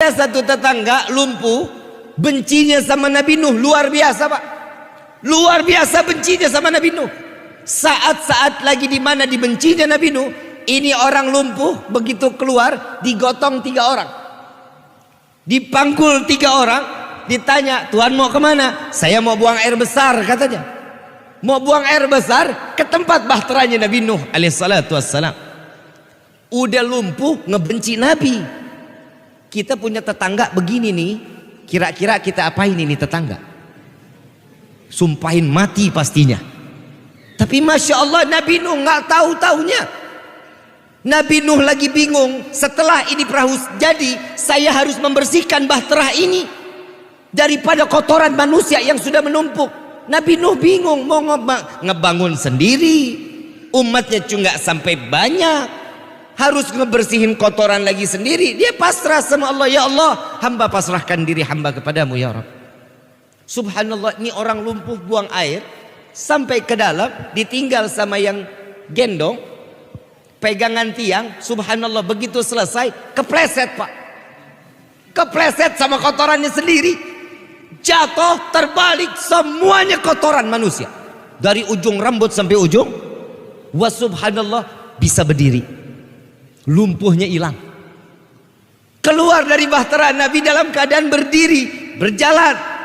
Ada satu tetangga lumpuh, bencinya sama Nabi Nuh luar biasa, Pak. Luar biasa bencinya sama Nabi Nuh. Saat-saat lagi di mana dibencinya Nabi Nuh, ini orang lumpuh begitu keluar digotong 3 orang, dipangkul 3 orang, ditanya, Tuhan mau kemana? Saya mau buang air besar, katanya. Mau buang air besar ke tempat bahteranya Nabi Nuh alaihissalatu wassalam. Udah lumpuh ngebenci Nabi. Kita punya tetangga begini nih, kira-kira kita apain ini tetangga? Sumpahin mati pastinya. Tapi Masya Allah Nabi Nuh nggak tahu-taunya. Nabi Nuh lagi bingung, setelah ini perahu jadi, saya harus membersihkan bahtera ini daripada kotoran manusia yang sudah menumpuk. Nabi Nuh bingung mau ngebangun sendiri, umatnya cuma nggak sampai banyak, harus ngebersihin kotoran lagi sendiri. Dia pasrah sama Allah, ya Allah, hamba pasrahkan diri hamba kepadamu ya Rabb. Subhanallah, ini orang lumpuh buang air sampai ke dalam, ditinggal sama yang gendong, pegangan tiang. Subhanallah, begitu selesai kepleset, Pak. Kepleset sama kotorannya sendiri, jatuh terbalik, semuanya kotoran manusia dari ujung rambut sampai ujung. Wa subhanallah, bisa berdiri, lumpuhnya hilang. Keluar dari bahtera Nabi dalam keadaan berdiri, berjalan.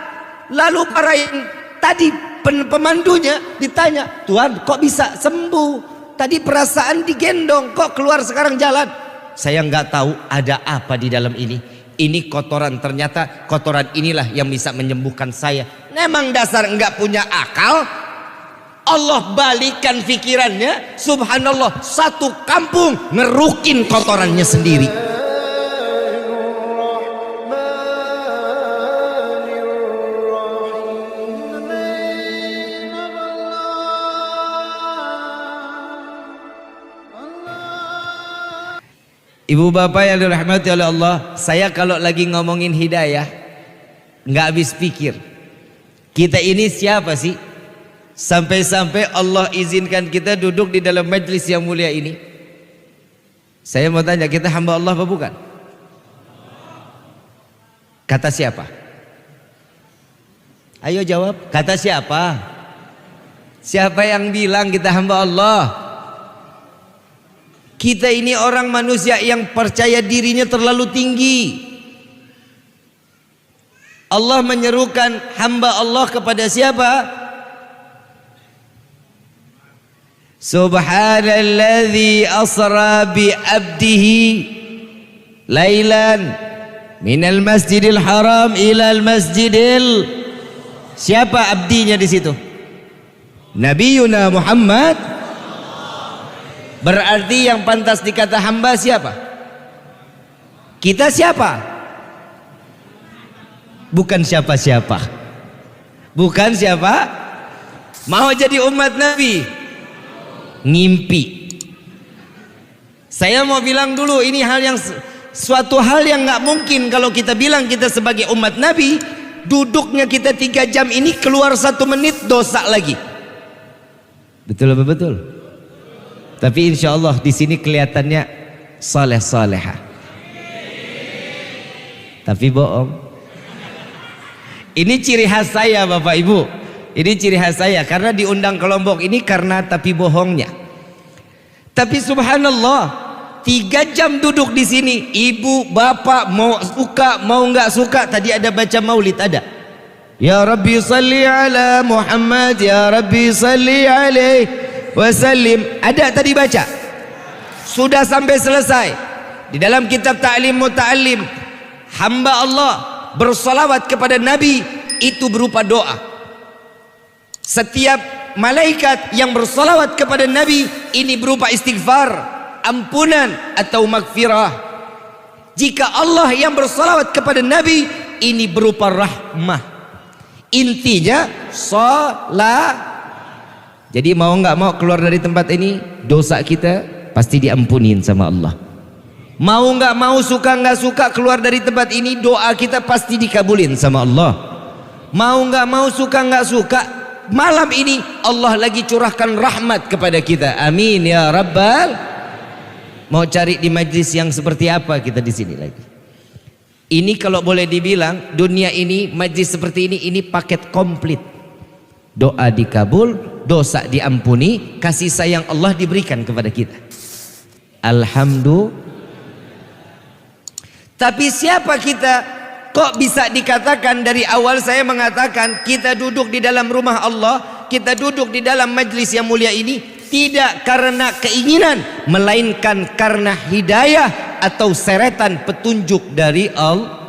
Lalu para yang tadi pemandunya ditanya, Tuhan kok bisa sembuh? Tadi perasaan digendong, kok keluar sekarang jalan? Saya nggak tahu ada apa di dalam ini. Ini kotoran, ternyata kotoran inilah yang bisa menyembuhkan saya. Memang dasar nggak punya akal. Allah balikan pikirannya, subhanallah, satu kampung ngerukin kotorannya sendiri. Ibu bapak yang dirahmati oleh Allah, saya kalau lagi ngomongin hidayah nggak habis pikir, kita ini siapa sih sampai-sampai Allah izinkan kita duduk di dalam majlis yang mulia ini. Saya mau tanya, kita hamba Allah apa bukan? Kata siapa? Ayo jawab, kata siapa? Siapa yang bilang kita hamba Allah? Kita ini orang manusia yang percaya dirinya terlalu tinggi. Allah menyerukan hamba Allah kepada siapa? Subhanalladzi asra bi abdihi lailan minal masjidil haram ilal masjidil. Siapa abdinya di situ? Nabiyuna Muhammad. Berarti yang pantas dikata hamba siapa? Kita siapa? Bukan siapa-siapa. Bukan siapa? Mau jadi umat Nabi? Ngimpi. Saya mau bilang dulu, ini suatu hal yang nggak mungkin kalau kita bilang kita sebagai umat Nabi, duduknya kita 3 jam ini keluar 1 menit dosa lagi. Betul apa betul? Tapi insya Allah di sini kelihatannya saleh-saleha. Tapi bohong. Ini ciri khas saya Bapak Ibu. Ini ciri khas saya karena diundang ke Lombok ini karena tapi bohongnya. Tapi subhanallah, 3 jam duduk di sini, ibu, bapak mau suka mau nggak suka. Tadi ada baca maulid ada. Ya Rabbi salli ala Muhammad, ya Rabbi salli alaihi wasallim, ada tadi baca, sudah sampai selesai. Di dalam kitab Ta'lim Muta'allim, hamba Allah bersalawat kepada Nabi itu berupa doa. Setiap malaikat yang bersalawat kepada Nabi ini berupa istighfar, ampunan atau magfirah. Jika Allah yang bersalawat kepada Nabi ini berupa rahmah. Intinya salat. Jadi mau nggak mau keluar dari tempat ini, dosa kita pasti diampunin sama Allah. Mau nggak mau, suka nggak suka, keluar dari tempat ini, doa kita pasti dikabulin sama Allah. Mau nggak mau, suka nggak suka, malam ini Allah lagi curahkan rahmat kepada kita. Amin ya Rabbal. Mau cari di majlis yang seperti apa kita di sini lagi? Ini kalau boleh dibilang dunia ini, majlis seperti ini paket komplit. Doa dikabul, dosa diampuni, kasih sayang Allah diberikan kepada kita. Alhamdulillah. Tapi siapa kita? Kok bisa dikatakan dari awal saya mengatakan kita duduk di dalam rumah Allah, kita duduk di dalam majlis yang mulia ini tidak karena keinginan, melainkan karena hidayah atau seretan petunjuk dari Allah.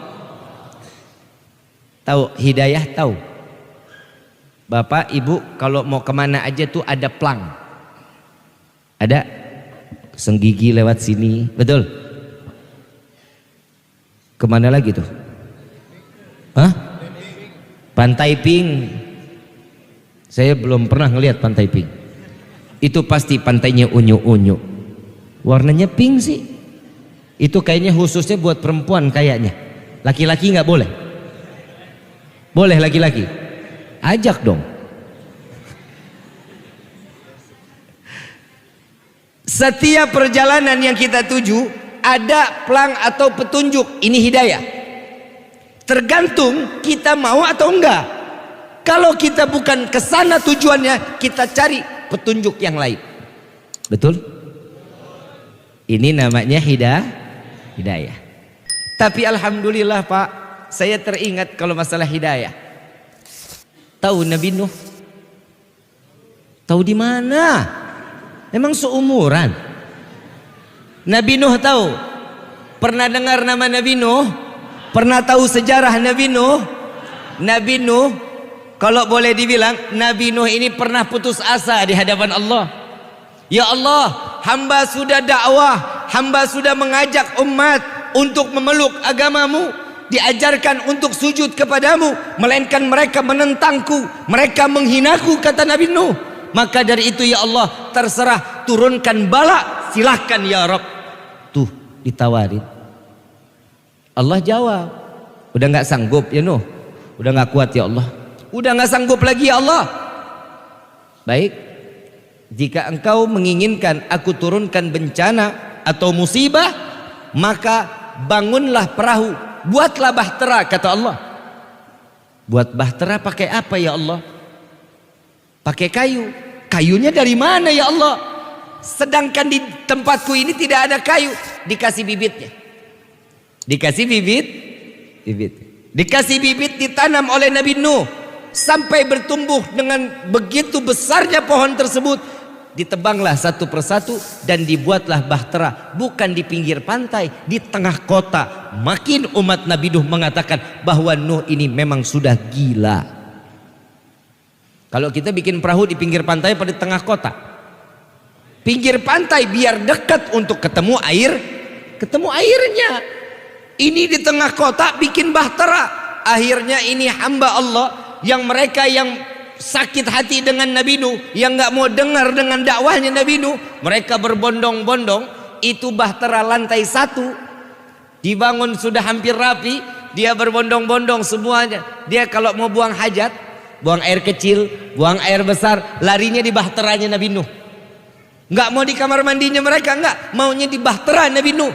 Tahu hidayah? Tahu? Bapak ibu kalau mau kemana aja tuh ada plang, ada senggigi lewat sini, betul? Kemana lagi tuh? Hah? Pantai Pink. Saya belum pernah ngelihat Pantai Pink. Itu pasti pantainya unyu-unyu, warnanya pink sih. Itu kayaknya khususnya buat perempuan kayaknya. Laki-laki nggak boleh? Boleh laki-laki? Ajak dong. Setiap perjalanan yang kita tuju ada pelang atau petunjuk. Ini hidayah. Tergantung kita mau atau enggak. Kalau kita bukan ke sana tujuannya, kita cari petunjuk yang lain. Betul? Ini namanya hidayah. Tapi alhamdulillah Pak, saya teringat kalau masalah hidayah. Tahu Nabi Nuh? Tahu di mana? Emang seumuran? Nabi Nuh tahu? Pernah dengar nama Nabi Nuh? Pernah tahu sejarah Nabi Nuh? Nabi Nuh, kalau boleh dibilang, Nabi Nuh ini pernah putus asa di hadapan Allah. Ya Allah, hamba sudah dakwah, hamba sudah mengajak umat untuk memeluk agamamu, diajarkan untuk sujud kepadamu, melainkan mereka menentangku, mereka menghinaku, kata Nabi Nuh. Maka dari itu ya Allah, terserah, turunkan bala, silahkan ya Rabb. Tuh ditawarin. Allah jawab, udah nggak sanggup ya Nuh, udah nggak kuat ya Allah, udah nggak sanggup lagi ya Allah. Baik, jika engkau menginginkan aku turunkan bencana atau musibah, maka bangunlah perahu, buatlah bahtera, kata Allah. Buat bahtera pakai apa ya Allah? Pakai kayu. Kayunya dari mana ya Allah? Sedangkan di tempatku ini tidak ada kayu. Dikasih bibitnya. Dikasih bibit. Dikasih bibit, ditanam oleh Nabi Nuh sampai bertumbuh dengan begitu besarnya pohon tersebut. Ditebanglah satu persatu dan dibuatlah bahtera, bukan di pinggir pantai, di tengah kota. Makin umat Nabi Nuh mengatakan bahwa Nuh ini memang sudah gila. Kalau kita bikin perahu di pinggir pantai pada di tengah kota, pinggir pantai biar dekat untuk ketemu airnya. Ini di tengah kota bikin bahtera. Akhirnya ini hamba Allah yang mereka yang sakit hati dengan Nabi Nuh, yang nggak mau dengar dengan dakwahnya Nabi Nuh, mereka berbondong-bondong. Itu bahtera lantai 1 dibangun sudah hampir rapi, dia berbondong-bondong semuanya. Dia kalau mau buang hajat, buang air kecil, buang air besar, larinya di bahteranya Nabi Nuh. Nggak mau di kamar mandinya mereka, nggak, maunya di bahtera Nabi Nuh.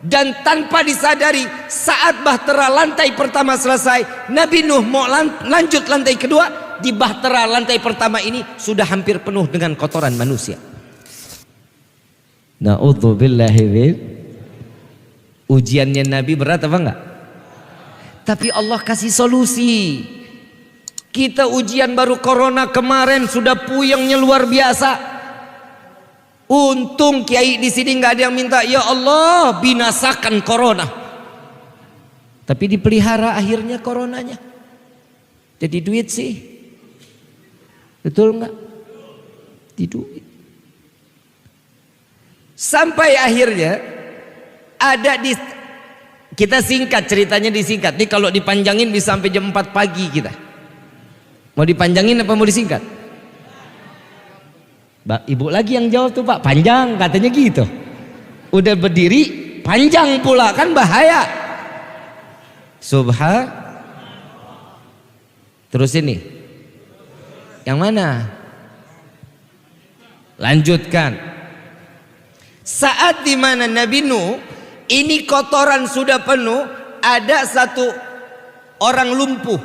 Dan tanpa disadari, saat bahtera lantai pertama selesai, Nabi Nuh mau lanjut lantai kedua, di bahtera lantai pertama ini sudah hampir penuh dengan kotoran manusia. Na'udzubillahi min. Ujiannya Nabi berat apa enggak? Tapi Allah kasih solusi. Kita ujian baru corona kemarin sudah puyengnya luar biasa. Untung kiai di sini nggak ada yang minta ya Allah binasakan corona. Tapi dipelihara akhirnya coronanya. Jadi duit sih. Betul nggak? Di duit. Sampai akhirnya ada di, kita singkat ceritanya, disingkat. Ini kalau dipanjangin bisa sampai jam 4 pagi kita. Mau dipanjangin apa mau disingkat? Ibu lagi yang jawab tuh Pak, panjang katanya gitu. Udah berdiri panjang pula, kan bahaya. Terus ini yang mana? Lanjutkan. Saat dimana Nabi Nuh ini kotoran sudah penuh, ada satu orang lumpuh.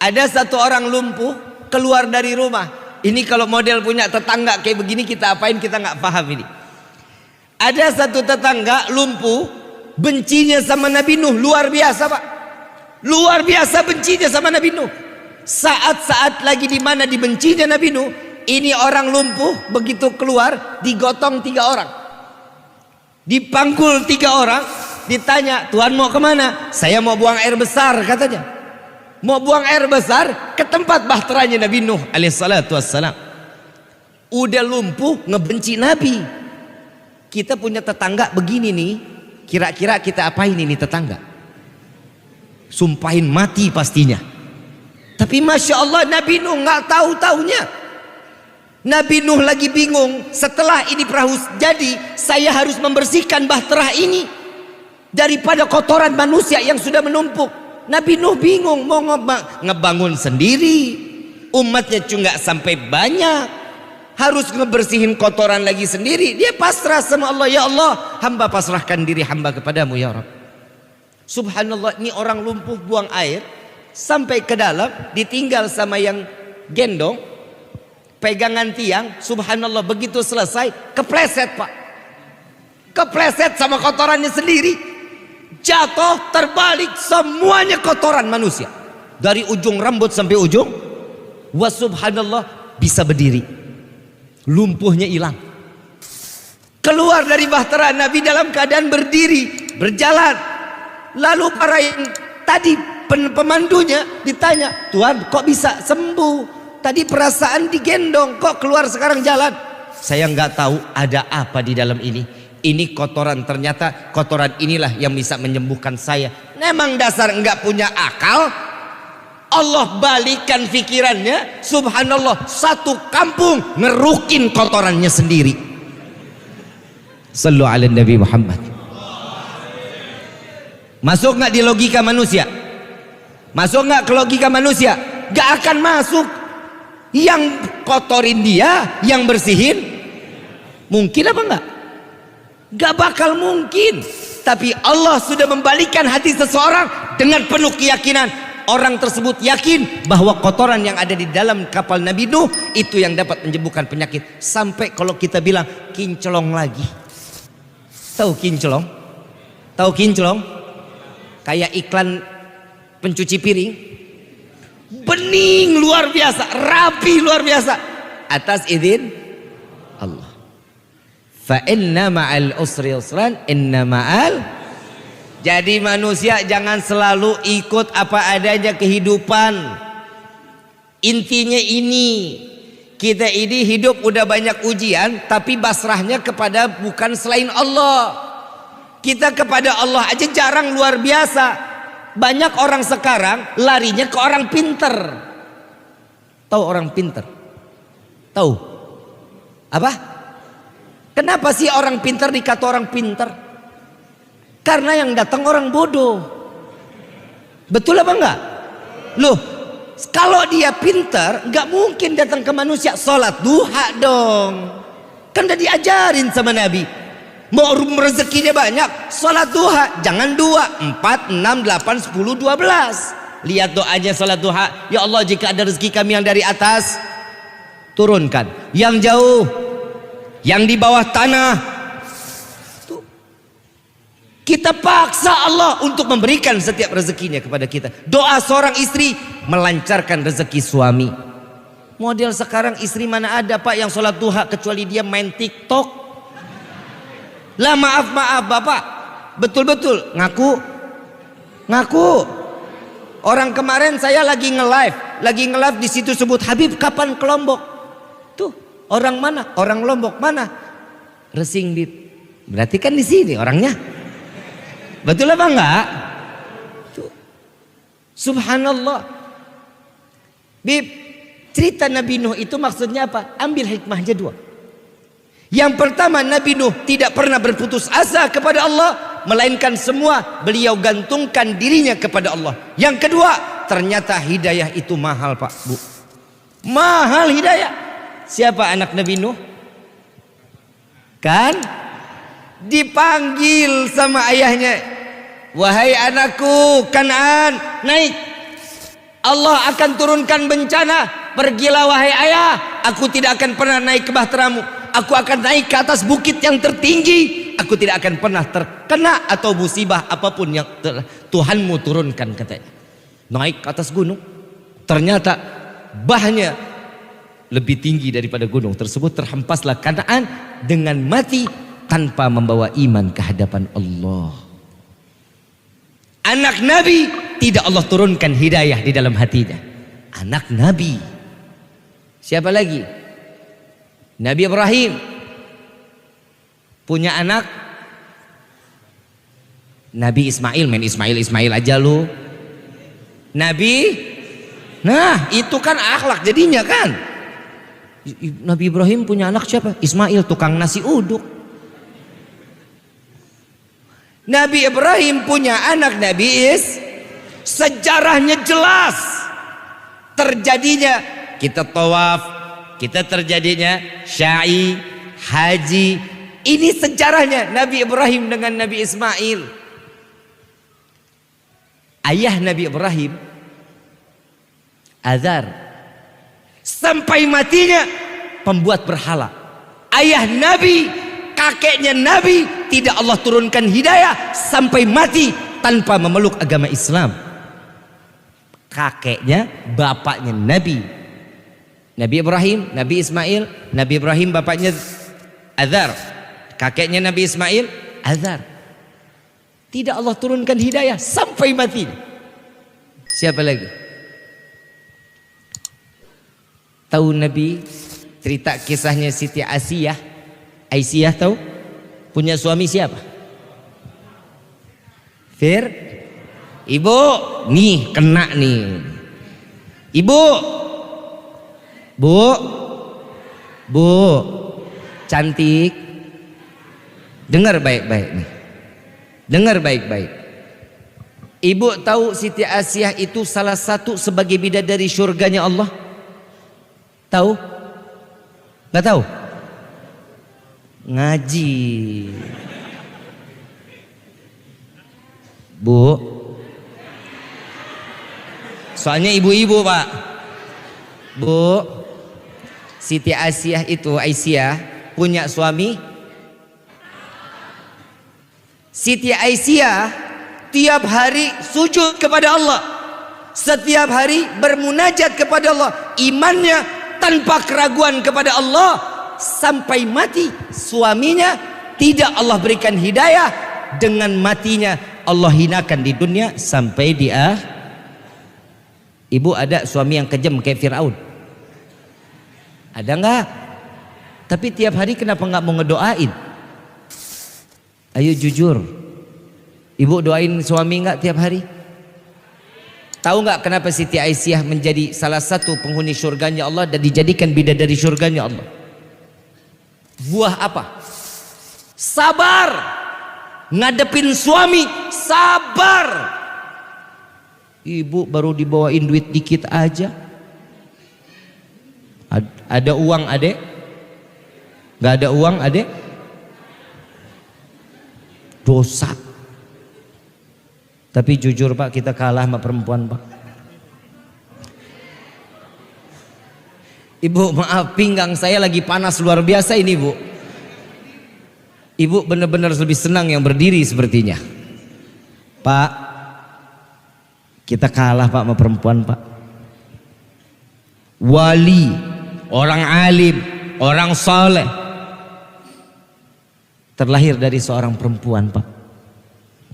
Ada satu orang lumpuh keluar dari rumah. Ini kalau model punya tetangga kayak begini kita apain, kita nggak paham ini. Ada satu tetangga lumpuh, bencinya sama Nabi Nuh luar biasa Pak. Luar biasa bencinya sama Nabi Nuh. Saat-saat lagi di mana dibencinya Nabi Nuh, ini orang lumpuh begitu keluar digotong 3 orang. Dipangkul 3 orang, ditanya, "Tuhan mau kemana?" "Saya mau buang air besar," katanya. Mau buang air besar ke tempat bahteranya Nabi Nuh alaihissalatu wassalam. Udah lumpuh ngebenci Nabi. Kita punya tetangga begini nih, kira-kira kita apain ini tetangga? Sumpahin mati pastinya. Tapi Masya Allah Nabi Nuh nggak tahu-taunya. Nabi Nuh lagi bingung, setelah ini perahu jadi saya harus membersihkan bahtera ini daripada kotoran manusia yang sudah menumpuk. Nabi Nuh bingung mau ngebangun sendiri, umatnya cuma nggak sampai banyak, harus ngebersihin kotoran lagi sendiri. Dia pasrah sama Allah, "Ya Allah, hamba pasrahkan diri hamba kepadamu ya Rabb." Subhanallah, ini orang lumpuh buang air sampai ke dalam, ditinggal sama yang gendong, pegangan tiang. Subhanallah, begitu selesai kepleset Pak, kepleset sama kotorannya sendiri, jatuh terbalik, semuanya kotoran manusia dari ujung rambut sampai ujung. Wa subhanallah, bisa berdiri, lumpuhnya hilang, keluar dari bahtera Nabi dalam keadaan berdiri, berjalan. Lalu para yang tadi pemandunya ditanya, "Tuhan kok bisa sembuh? Tadi perasaan digendong, kok keluar sekarang jalan?" "Saya nggak tahu ada apa di dalam ini. Ini kotoran, ternyata kotoran inilah yang bisa menyembuhkan saya." Memang dasar nggak punya akal. Allah balikan pikirannya. Subhanallah, satu kampung ngerukin kotorannya sendiri. Sallu ala Nabi Muhammad. Masuk nggak di logika manusia? Masuk nggak ke logika manusia? Nggak akan masuk. Yang kotorin dia, yang bersihin, mungkin apa enggak? Gak bakal mungkin. Tapi Allah sudah membalikan hati seseorang dengan penuh keyakinan. Orang tersebut yakin bahwa kotoran yang ada di dalam kapal Nabi Nuh itu yang dapat menyembuhkan penyakit. Sampai kalau kita bilang kinclong lagi. Tahu kinclong? Tahu kinclong? Kayak iklan pencuci piring. Bening luar biasa, rapi luar biasa, atas izin Allah. Fa inna ma'al usri yusran, inna ma'al. Jadi manusia jangan selalu ikut apa adanya kehidupan. Intinya ini, kita ini hidup udah banyak ujian, tapi basrahnya kepada bukan selain Allah. Kita kepada Allah aja jarang, luar biasa. Banyak orang sekarang larinya ke orang pinter. Tahu orang pinter? Tahu? Apa? Kenapa sih orang pinter dikata orang pinter? Karena yang datang orang bodoh. Betul apa enggak? Loh, kalau dia pinter nggak mungkin datang ke manusia. Sholat duha dong. Kan udah diajarin sama Nabi. Mau rezekinya banyak, sholat duha. Jangan 2, 4, 6, 8, 10, 12. Lihat doanya sholat duha. Ya Allah, jika ada rezeki kami yang dari atas, turunkan. Yang jauh, yang di bawah tanah, tuh. Kita paksa Allah untuk memberikan setiap rezekinya kepada kita. Doa seorang istri melancarkan rezeki suami. Model sekarang istri mana ada Pak yang sholat duha kecuali dia main TikTok. Lah maaf Bapak, betul-betul ngaku. Orang kemarin saya lagi nge-live di situ sebut Habib kapan ke Lombok. Tuh orang mana? Orang Lombok mana? Resing Bib. Berarti kan di sini orangnya. Betul apa enggak? Tuh. Subhanallah. Bib, cerita Nabi Nuh itu maksudnya apa? Ambil hikmahnya 2. Yang pertama, Nabi Nuh tidak pernah berputus asa kepada Allah, melainkan semua beliau gantungkan dirinya kepada Allah. Yang kedua, ternyata hidayah itu mahal Pak Bu. Mahal hidayah. Siapa anak Nabi Nuh? Kan dipanggil sama ayahnya, wahai anakku Kan'an, naik. Allah akan turunkan bencana. Pergilah wahai ayah, aku tidak akan pernah naik ke bahteramu. Aku akan naik ke atas bukit yang tertinggi. Aku tidak akan pernah terkena atau musibah apapun yang Tuhanmu turunkan, katanya. Naik ke atas gunung, ternyata bahnya lebih tinggi daripada gunung tersebut. Terhempaslah Kan'an dengan mati tanpa membawa iman ke hadapan Allah. Anak Nabi tidak Allah turunkan hidayah di dalam hatinya. Anak Nabi. Siapa lagi? Nabi Ibrahim punya anak Nabi Ismail. Main Ismail aja lu. Nabi, nah itu kan akhlak jadinya kan. Nabi Ibrahim punya anak siapa? Ismail, tukang nasi uduk. Nabi Ibrahim punya anak Nabi sejarahnya jelas. Terjadinya kita tawaf, kita terjadinya sya'i, haji. Ini sejarahnya Nabi Ibrahim dengan Nabi Ismail. Ayah Nabi Ibrahim Azar sampai matinya pembuat berhala. Ayah Nabi, kakeknya Nabi, tidak Allah turunkan hidayah sampai mati tanpa memeluk agama Islam. Kakeknya, bapaknya Nabi Ibrahim, Nabi Ismail. Nabi Ibrahim bapaknya Azar, kakeknya Nabi Ismail Azar. Tidak Allah turunkan hidayah sampai mati. Siapa lagi? Tahu Nabi cerita kisahnya Siti Aisyah? Aisyah tahu? Punya suami siapa? Ibu, nih kena nih. Ibu, bu, cantik. Dengar baik-baik nih. Dengar baik-baik. Ibu tahu Siti Aisyah itu salah satu sebagai bidadari surganya Allah? Tahu? Nggak tahu? Ngaji. Bu, soalnya ibu-ibu pak. Bu, Siti Aisyah itu punya suami. Siti Aisyah tiap hari sujud kepada Allah, setiap hari bermunajat kepada Allah, imannya tanpa keraguan kepada Allah sampai mati. Suaminya tidak Allah berikan hidayah, dengan matinya Allah hinakan di dunia sampai dia. Ibu ada suami yang kejam kayak Fir'aun? Ada nggak? Tapi tiap hari kenapa nggak mau ngedoain? Ayo jujur, ibu doain suami nggak tiap hari? Tahu nggak kenapa Siti Aisyah menjadi salah satu penghuni surganya Allah dan dijadikan bidadari surganya Allah? Buah apa? Sabar. Ngadepin suami, sabar. Ibu baru dibawain duit dikit aja. Ada uang adek? Nggak ada uang adek? Dosa. Tapi jujur pak, kita kalah sama perempuan pak. Ibu maaf, pinggang saya lagi panas luar biasa ini bu. Ibu benar-benar lebih senang yang berdiri sepertinya. Pak, kita kalah pak sama perempuan pak. Wali, orang alim, orang saleh terlahir dari seorang perempuan pak.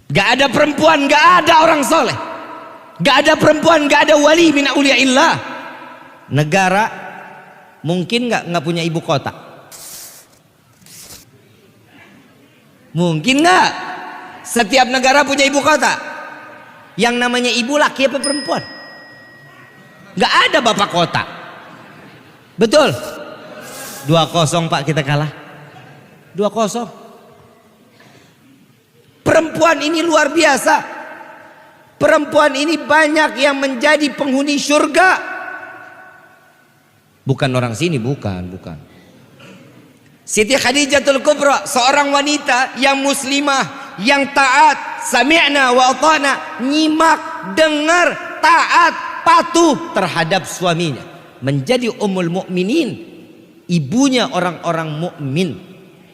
Gak ada perempuan, gak ada orang soleh. Gak ada perempuan, gak ada wali min auliyaillah. Negara mungkin nggak punya ibu kota? Mungkin nggak? Setiap negara punya ibu kota. Yang namanya ibu laki apa perempuan? Gak ada bapak kota. Betul? 2-0 pak, kita kalah. 2-0. Perempuan ini luar biasa. Perempuan ini banyak yang menjadi penghuni surga. Bukan orang sini, bukan. Siti Khadijatul Kubra, seorang wanita yang muslimah, yang taat, sami'na wa ata'na, nyimak, dengar, taat, patuh terhadap suaminya. Menjadi ummul mukminin, ibunya orang-orang mukmin.